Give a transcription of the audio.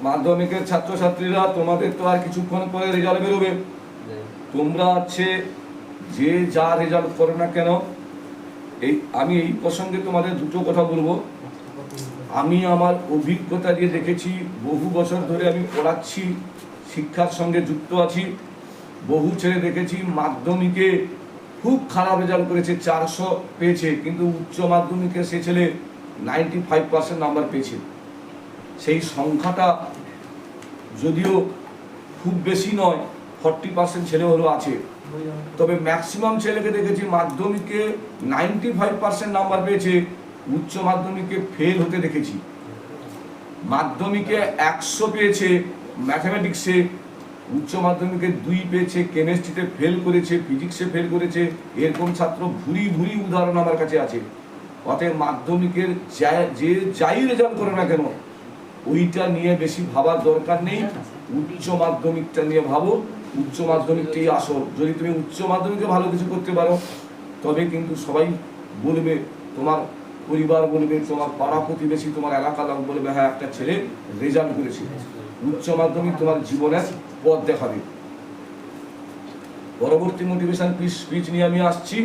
মাধ্যমিকের ছাত্রছাত্রীরা, তোমাদের তো আর কিছুক্ষণ পরে রেজাল্ট বেরোবে। তোমরা হচ্ছে যে যা রেজাল্ট করো না কেন, আমি এই প্রসঙ্গে তোমাদের দুটো কথা বলবো। আমি আমার অভিজ্ঞতা দিয়ে দেখেছি, বহু বছর ধরে আমি পড়াচ্ছি, শিক্ষার সঙ্গে যুক্ত আছি। বহু ছেলে দেখেছি মাধ্যমিকে খুব খারাপ রেজাল্ট করেছে, 400 পেয়েছে, কিন্তু উচ্চ মাধ্যমিকে সে ছেলে 95% নাম্বার পেয়েছে। সেই সংখ্যাটা যদিও খুব বেশি নয়, 40% ছেলে হলেও আছে, তবে ম্যাক্সিমাম ছেলেকে দেখেছি মাধ্যমিকে 95% নাম্বার পেয়েছে, উচ্চ মাধ্যমিকে ফেল হতে দেখেছি। মাধ্যমিকে 100 পেয়েছে ম্যাথামেটিক্সে, উচ্চ মাধ্যমিকে 2 পেয়েছে, কেমিস্ট্রিতে ফেল করেছে, ফিজিক্সে ফেল করেছে। এরকম ছাত্র ভুরি ভুরি উদাহরণ আমার কাছে আছে। অতএব মাধ্যমিকের যে যাই রেজাল্ট করে না কেন, ওইটা নিয়ে বেশি ভাবার দরকার নেই, উচ্চ মাধ্যমিকটা নিয়ে ভাবো। উচ্চ মাধ্যমিকটাই আসল। যদি তুমি উচ্চ মাধ্যমিকে ভালো কিছু করতে পারো, তবে কিন্তু সবাই বলবে, তোমার পরিবার বলবে, তোমার পাড়া প্রতিবেশী, তোমার এলাকার লোক বলবে, হ্যাঁ একটা ছেলে রেজাল্ট করেছে। উচ্চ মাধ্যমিক তোমার জীবনের পথ দেখাবে। পরবর্তী মোটিভেশন স্পিচ নিয়ে আমি আসছি।